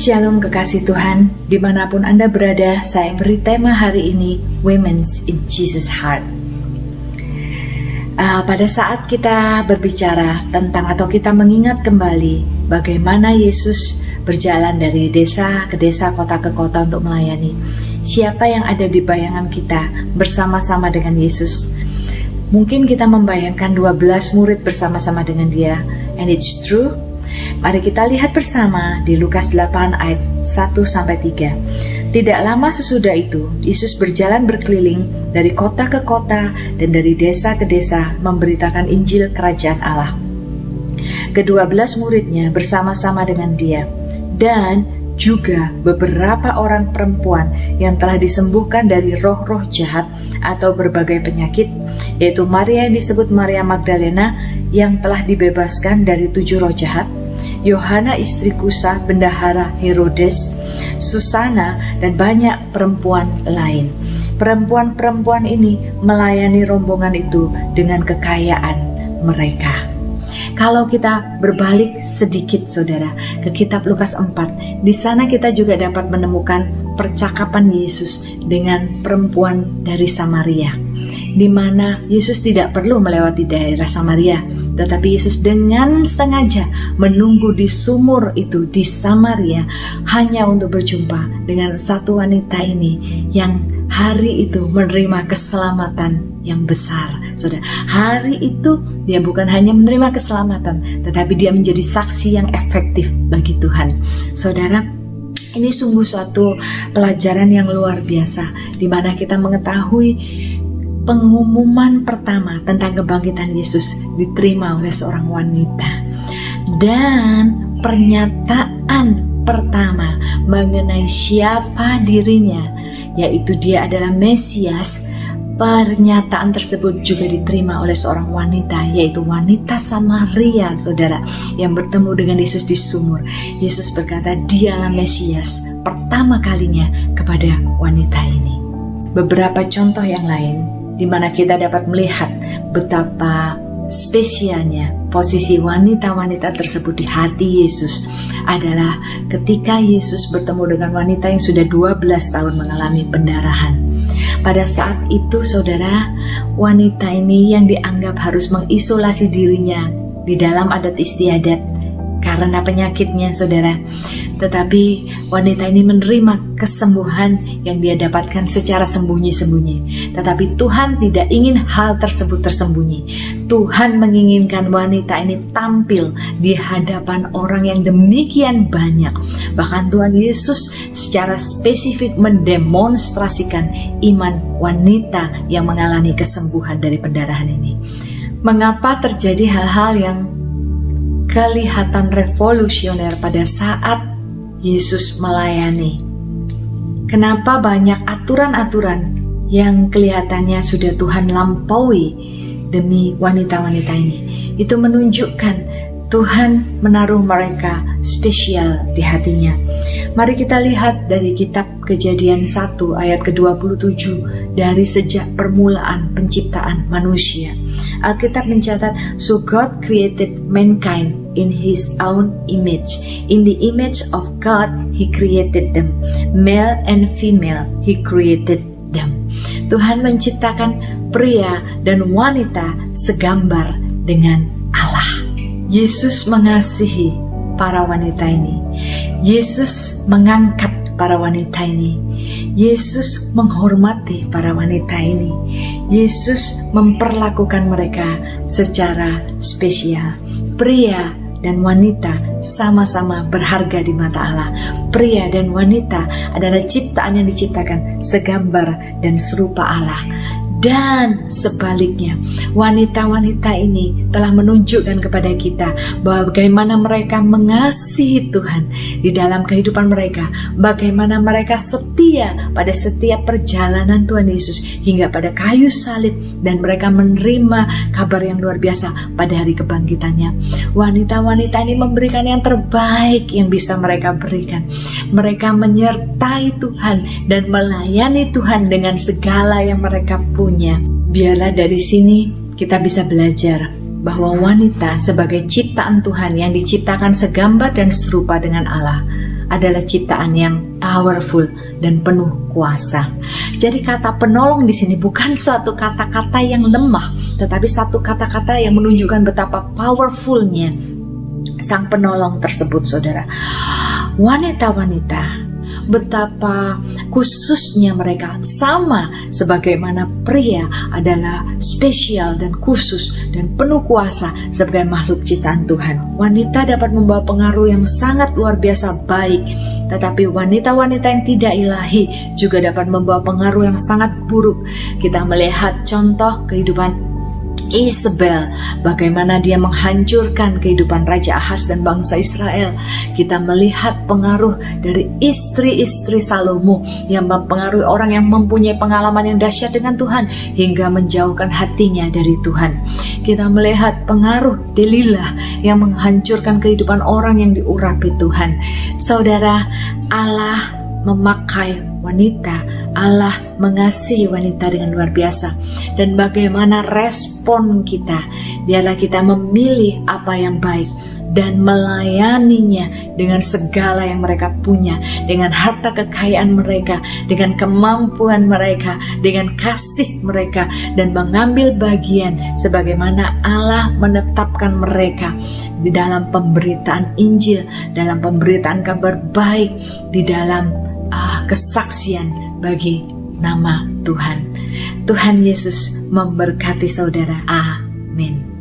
Shalom kekasih Tuhan, dimanapun Anda berada, saya beri tema hari ini, Women's in Jesus Heart. Pada saat kita berbicara tentang atau kita mengingat kembali bagaimana Yesus berjalan dari desa ke desa, kota ke kota untuk melayani. Siapa yang ada di bayangan kita bersama-sama dengan Yesus? Mungkin kita membayangkan 12 murid bersama-sama dengan dia, and it's true. Mari kita lihat bersama di Lukas 8 ayat 1-3. Tidak lama sesudah itu, Yesus berjalan berkeliling dari kota ke kota dan dari desa ke desa memberitakan Injil Kerajaan Allah. Ke-12 muridnya bersama-sama dengan dia, dan juga beberapa orang perempuan yang telah disembuhkan dari roh-roh jahat atau berbagai penyakit, yaitu Maria yang disebut Maria Magdalena yang telah dibebaskan dari 7 roh jahat, Yohana istri Kusa, bendahara Herodes, Susana, dan banyak perempuan lain. Perempuan-perempuan ini melayani rombongan itu dengan kekayaan mereka. Kalau kita berbalik sedikit saudara ke kitab Lukas 4, di sana kita juga dapat menemukan percakapan Yesus dengan perempuan dari Samaria, di mana Yesus tidak perlu melewati daerah Samaria, tetapi Yesus dengan sengaja menunggu di sumur itu di Samaria hanya untuk berjumpa dengan satu wanita ini yang hari itu menerima keselamatan yang besar. Saudara, hari itu dia bukan hanya menerima keselamatan, tetapi dia menjadi saksi yang efektif bagi Tuhan. Saudara, ini sungguh suatu pelajaran yang luar biasa, di mana kita mengetahui pengumuman pertama tentang kebangkitan Yesus diterima oleh seorang wanita, dan pernyataan pertama mengenai siapa dirinya, yaitu dia adalah Mesias. Pernyataan tersebut juga diterima oleh seorang wanita, yaitu wanita Samaria, saudara, yang bertemu dengan Yesus di sumur. Yesus berkata, dialah Mesias pertama kalinya kepada wanita ini. Beberapa contoh yang lain di mana kita dapat melihat betapa spesialnya posisi wanita-wanita tersebut di hati Yesus adalah ketika Yesus bertemu dengan wanita yang sudah 12 tahun mengalami pendarahan. Pada saat itu saudara, wanita ini yang dianggap harus mengisolasi dirinya di dalam adat istiadat karena penyakitnya saudara, tetapi wanita ini menerima kesembuhan yang dia dapatkan secara sembunyi-sembunyi. Tetapi Tuhan tidak ingin hal tersebut tersembunyi. Tuhan menginginkan wanita ini tampil di hadapan orang yang demikian banyak. Bahkan Tuhan Yesus secara spesifik mendemonstrasikan iman wanita yang mengalami kesembuhan dari pendarahan ini. Mengapa terjadi hal-hal yang kelihatan revolusioner pada saat Yesus melayani? Kenapa banyak aturan-aturan yang kelihatannya sudah Tuhan lampaui demi wanita-wanita ini? Itu menunjukkan Tuhan menaruh mereka spesial di hatinya. Mari kita lihat dari kitab Kejadian 1 ayat ke-27, dari sejak permulaan penciptaan manusia. Alkitab mencatat, so God created mankind in His own image. In the image of God He created them. Male and female He created them. Tuhan menciptakan pria dan wanita segambar dengan Allah. Yesus mengasihi para wanita ini. Yesus mengangkat para wanita ini. Yesus menghormati para wanita ini. Yesus memperlakukan mereka secara spesial. Pria dan wanita sama-sama berharga di mata Allah. Pria dan wanita adalah ciptaan yang diciptakan segambar dan serupa Allah. Dan sebaliknya, wanita-wanita ini telah menunjukkan kepada kita bahwa bagaimana mereka mengasihi Tuhan di dalam kehidupan mereka, bagaimana mereka setia pada setiap perjalanan Tuhan Yesus hingga pada kayu salib, dan mereka menerima kabar yang luar biasa pada hari kebangkitannya. Wanita-wanita ini memberikan yang terbaik yang bisa mereka berikan. Mereka menyertai Tuhan dan melayani Tuhan dengan segala yang mereka punya. Biarlah dari sini kita bisa belajar bahwa wanita sebagai ciptaan Tuhan yang diciptakan segambar dan serupa dengan Allah adalah ciptaan yang powerful dan penuh kuasa. Jadi kata penolong di sini bukan suatu kata-kata yang lemah, tetapi satu kata-kata yang menunjukkan betapa powerfulnya sang penolong tersebut, saudara. Wanita-wanita, betapa khususnya mereka, sama sebagaimana pria adalah spesial dan khusus dan penuh kuasa sebagai makhluk ciptaan Tuhan. Wanita dapat membawa pengaruh yang sangat luar biasa baik, tetapi wanita-wanita yang tidak ilahi juga dapat membawa pengaruh yang sangat buruk. Kita melihat contoh kehidupan Isabel, bagaimana dia menghancurkan kehidupan Raja Ahaz dan bangsa Israel. Kita melihat pengaruh dari istri-istri Salomo yang mempengaruhi orang yang mempunyai pengalaman yang dahsyat dengan Tuhan hingga menjauhkan hatinya dari Tuhan. Kita melihat pengaruh Delilah yang menghancurkan kehidupan orang yang diurapi Tuhan. Saudara, Allah memakai wanita, Allah mengasihi wanita dengan luar biasa. Dan bagaimana respon kita? Biarlah kita memilih apa yang baik dan melayaninya dengan segala yang mereka punya, dengan harta kekayaan mereka, dengan kemampuan mereka, dengan kasih mereka, dan mengambil bagian sebagaimana Allah menetapkan mereka di dalam pemberitaan Injil, dalam pemberitaan kabar baik, di dalam kesaksian bagi nama Tuhan. Tuhan Yesus memberkati saudara. Amin.